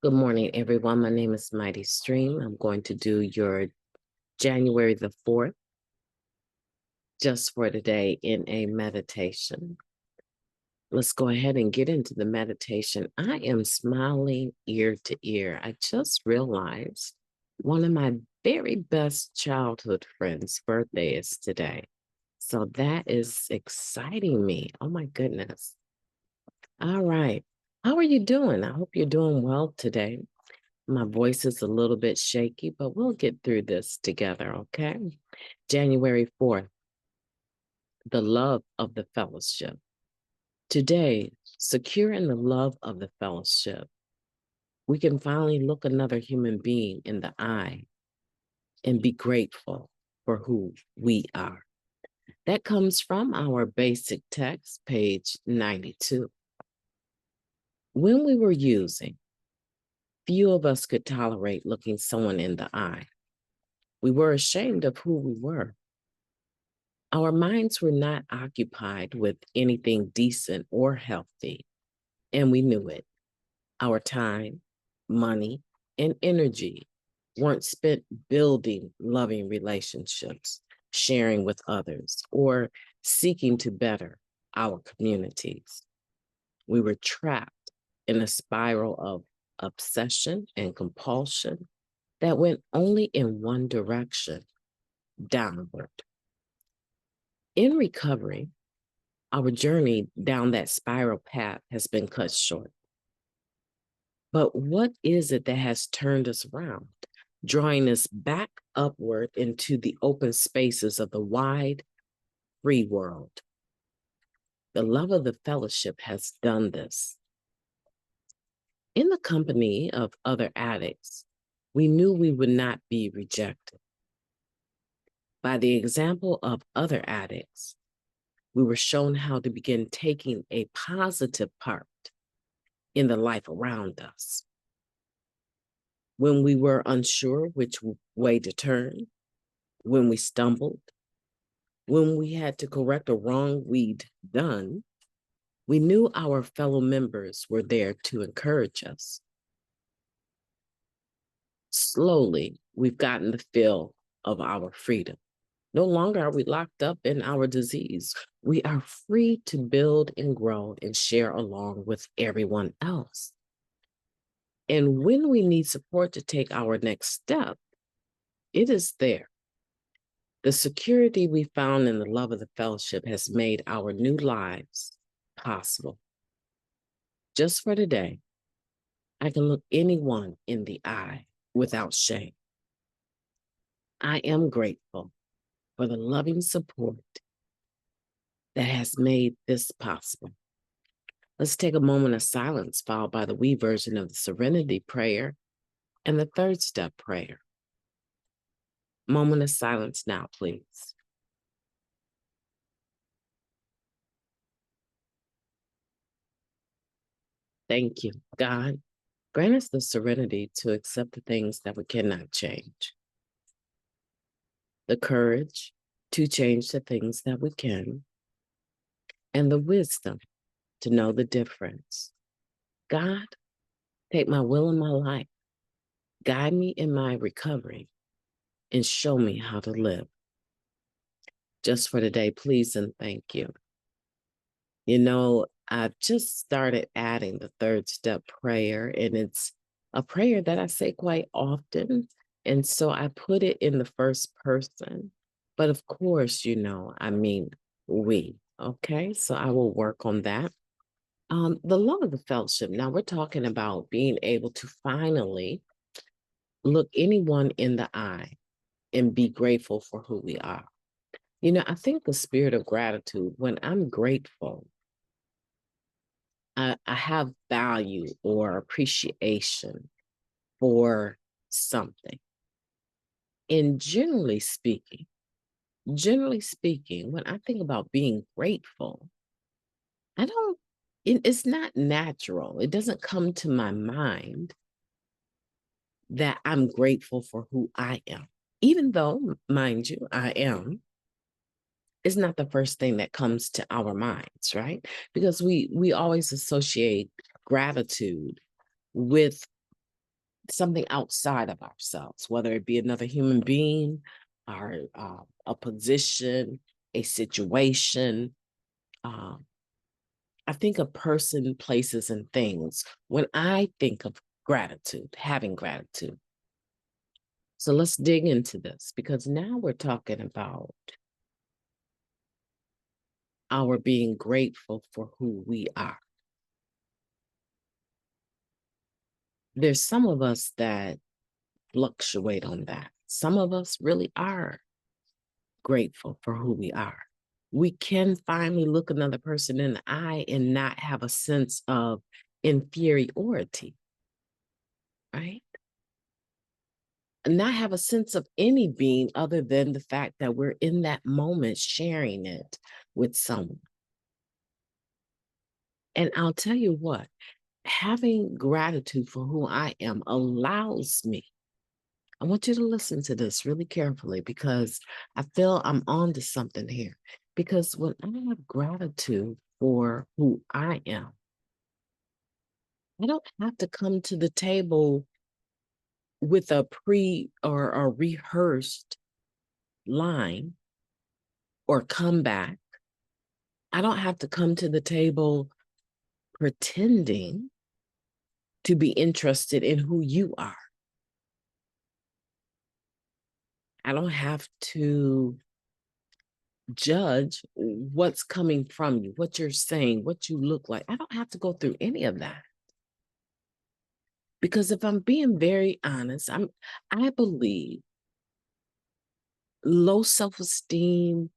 Good morning, everyone. My name is Mighty Stream. I'm going to do your January the 4th, just for today, in a meditation. Let's go ahead and get into the meditation. I am smiling ear to ear. I just realized one of my very best childhood friends' birthday is today. So that is exciting me. Oh my goodness. All right. How are you doing? I hope you're doing well today. My voice is a little bit shaky, but we'll get through this together, okay? January 4th, the love of the fellowship. Today, secure in the love of the fellowship, we can finally look another human being in the eye and be grateful for who we are. That comes from our basic text, page 92. When we were using, few of us could tolerate looking someone in the eye. We were ashamed of who we were. Our minds were not occupied with anything decent or healthy, and we knew it. Our time, money, and energy weren't spent building loving relationships, sharing with others, or seeking to better our communities. We were trapped in a spiral of obsession and compulsion that went only in one direction, downward. In recovery, our journey down that spiral path has been cut short. But what is it that has turned us around, drawing us back upward into the open spaces of the wide, free world? The love of the fellowship has done this. In the company of other addicts, we knew we would not be rejected. By the example of other addicts, we were shown how to begin taking a positive part in the life around us. When we were unsure which way to turn, when we stumbled, when we had to correct a wrong we'd done, we knew our fellow members were there to encourage us. Slowly, we've gotten the feel of our freedom. No longer are we locked up in our disease. We are free to build and grow and share along with everyone else. And when we need support to take our next step, it is there. The security we found in the love of the fellowship has made our new lives possible. Just for today, I can look anyone in the eye without shame. I am grateful for the loving support that has made this possible. Let's take a moment of silence, followed by the we version of the Serenity Prayer and the third step prayer. Moment of silence now, please. Thank you, God. Grant us the serenity to accept the things that we cannot change, the courage to change the things that we can, and the wisdom to know the difference. God, take my will in my life, guide me in my recovery, and show me how to live. Just for today, please and thank you. You know, I've just started adding the third step prayer, and it's a prayer that I say quite often. And so I put it in the first person. But of course, I mean we. Okay, so I will work on that. The love of the fellowship. Now we're talking about being able to finally look anyone in the eye and be grateful for who we are. I think the spirit of gratitude, when I'm grateful, I have value or appreciation for something. And generally speaking, when I think about being grateful, I don't, it's not natural. It doesn't come to my mind that I'm grateful for who I am. Even though, mind you, I am, it's not the first thing that comes to our minds, right? Because we always associate gratitude with something outside of ourselves, whether it be another human being, or a position, a situation. I think of person, places, and things when I think of gratitude, having gratitude. So let's dig into this, because now we're talking about our being grateful for who we are. There's some of us that fluctuate on that. Some of us really are grateful for who we are. We can finally look another person in the eye and not have a sense of inferiority, right? And not have a sense of any being other than the fact that we're in that moment sharing it with someone. And I'll tell you what, having gratitude for who I am allows me. I want you to listen to this really carefully, because I feel I'm on to something here. Because when I have gratitude for who I am, I don't have to come to the table with a pre or a rehearsed line or comeback. I don't have to come to the table pretending to be interested in who you are. I don't have to judge what's coming from you, what you're saying, what you look like. I don't have to go through any of that. Because if I'm being very honest, I believe low self-esteem,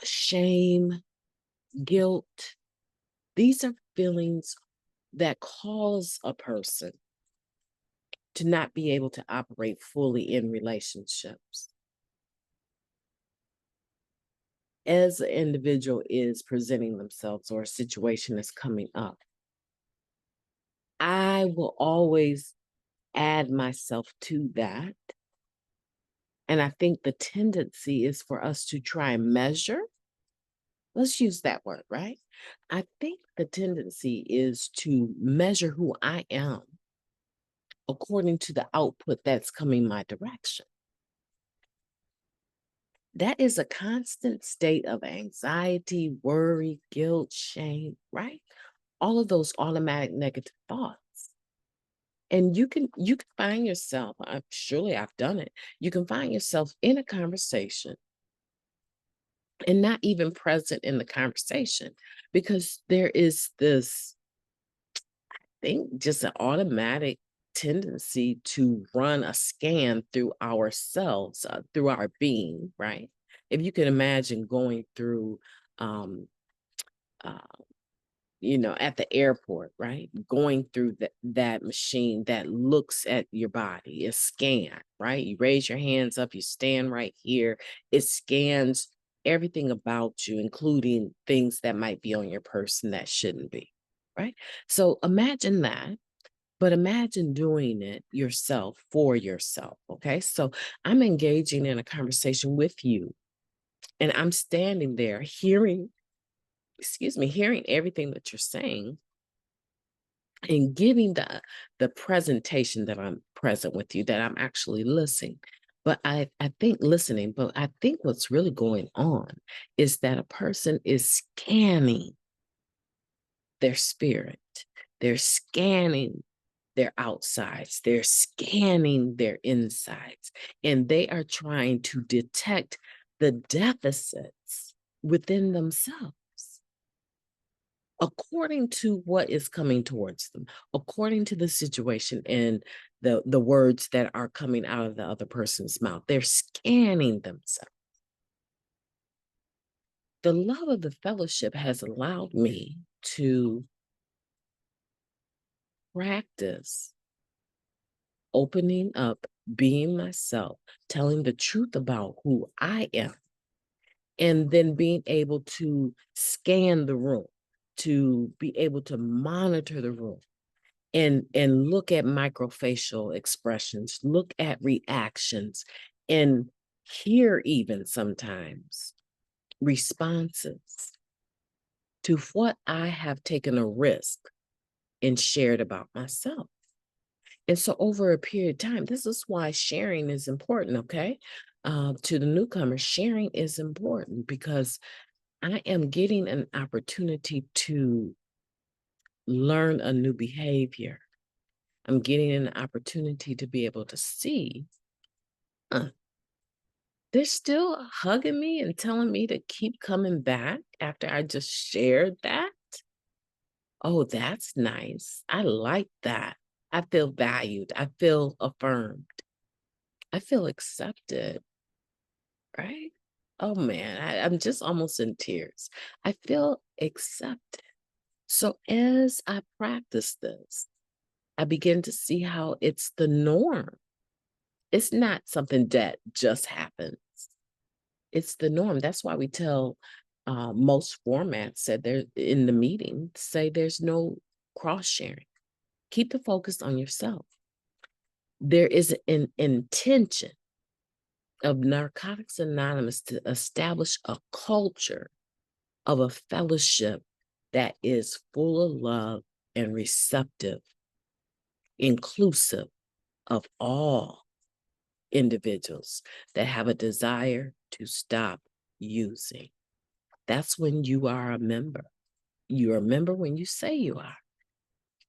shame, guilt, these are feelings that cause a person to not be able to operate fully in relationships. As an individual is presenting themselves or a situation is coming up, I will always add myself to that. And I think the tendency is for us to try and measure. Let's use that word, right? I think the tendency is to measure who I am according to the output that's coming my direction. That is a constant state of anxiety, worry, guilt, shame, right? All of those automatic negative thoughts. And you can find yourself, surely I've done it, you can find yourself in a conversation and not even present in the conversation, because there is this, I think, just an automatic tendency to run a scan through ourselves, through our being, right? If you can imagine going through, um, uh, at the airport, right? Going through that machine that looks at your body, a scan, right? You raise your hands up, you stand right here. It scans everything about you, including things that might be on your person that shouldn't be, right? So imagine that, but imagine doing it yourself for yourself, okay? So I'm engaging in a conversation with you, and I'm standing there hearing everything that you're saying, and giving the presentation that I'm present with you, that I'm actually listening. But I think listening, but I think what's really going on is that a person is scanning their spirit. They're scanning their outsides. They're scanning their insides. And they are trying to detect the deficits within themselves, according to what is coming towards them, according to the situation and the words that are coming out of the other person's mouth. They're scanning themselves. The love of the fellowship has allowed me to practice opening up, being myself, telling the truth about who I am, and then being able to scan the room, to be able to monitor the room, and look at microfacial expressions, look at reactions, and hear even sometimes responses to what I have taken a risk and shared about myself. And so over a period of time, this is why sharing is important, okay? To the newcomer, sharing is important because I am getting an opportunity to learn a new behavior. I'm getting an opportunity to be able to see they're still hugging me and telling me to keep coming back after I just shared that. Oh, that's nice. I like that. I feel valued. I feel affirmed. I feel accepted, right? Oh man, I'm just almost in tears. I feel accepted. So as I practice this, I begin to see how it's the norm. It's not something that just happens. It's the norm. That's why we tell most formats said they're in the meeting, say there's no cross sharing. Keep the focus on yourself. There is an intention of Narcotics Anonymous to establish a culture of a fellowship that is full of love and receptive, inclusive of all individuals that have a desire to stop using. That's when you are a member. You're a member when you say you are.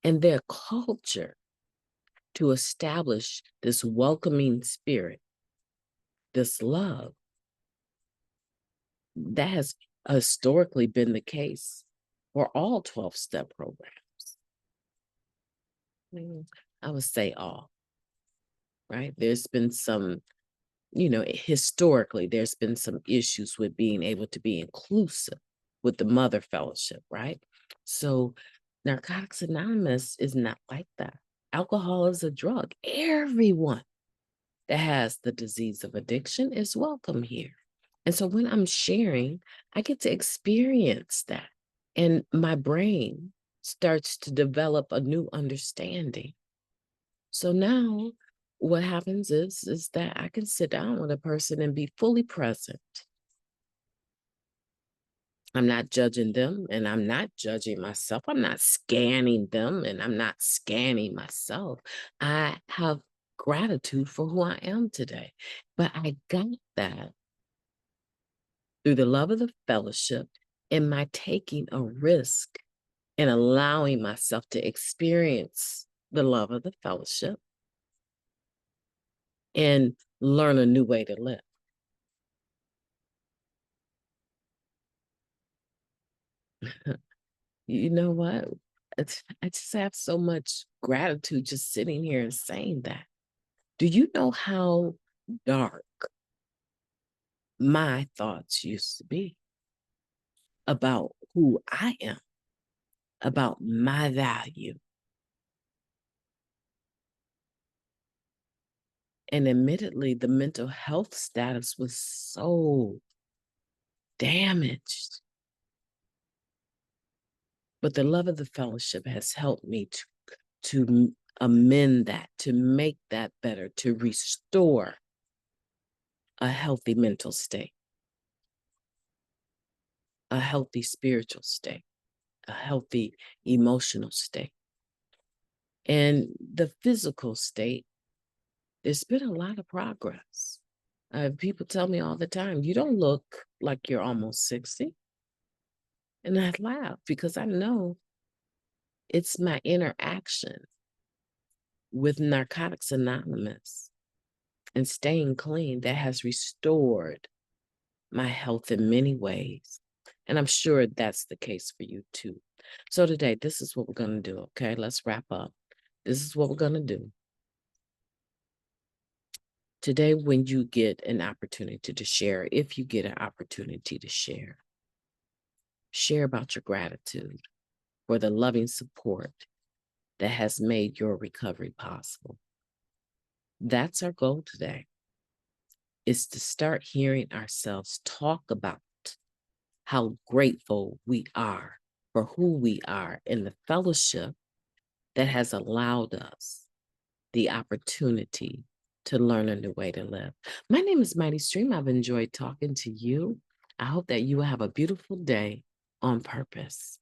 And their culture to establish this welcoming spirit, this love, that has historically been the case for all 12-step programs. I would say all, right? There's been some, historically, there's been some issues with being able to be inclusive with the Mother Fellowship, right? So Narcotics Anonymous is not like that. Alcohol is a drug. Everyone that has the disease of addiction is welcome here. And so when I'm sharing, I get to experience that. And my brain starts to develop a new understanding. So now what happens is that I can sit down with a person and be fully present. I'm not judging them and I'm not judging myself. I'm not scanning them and I'm not scanning myself. I have gratitude for who I am today. But I got that through the love of the fellowship and my taking a risk and allowing myself to experience the love of the fellowship and learn a new way to live. You know what? I just have so much gratitude just sitting here and saying that. Do you know how dark my thoughts used to be about who I am, about my value? And admittedly, the mental health status was so damaged. But the love of the fellowship has helped me to amend that, to make that better, to restore a healthy mental state, a healthy spiritual state, a healthy emotional state. And the physical state, there's been a lot of progress. People tell me all the time, you don't look like you're almost 60. And I laugh because I know it's my interaction with Narcotics Anonymous and staying clean that has restored my health in many ways. And I'm sure that's the case for you too. So today, this is what we're going to do, okay? Let's wrap up. This is what we're going to do. Today, when you get an opportunity to share, if you get an opportunity to share about your gratitude for the loving support that has made your recovery possible. That's our goal today, is to start hearing ourselves talk about how grateful we are for who we are in the fellowship that has allowed us the opportunity to learn a new way to live. My name is Mighty Stream. I've enjoyed talking to you. I hope that you will have a beautiful day on purpose.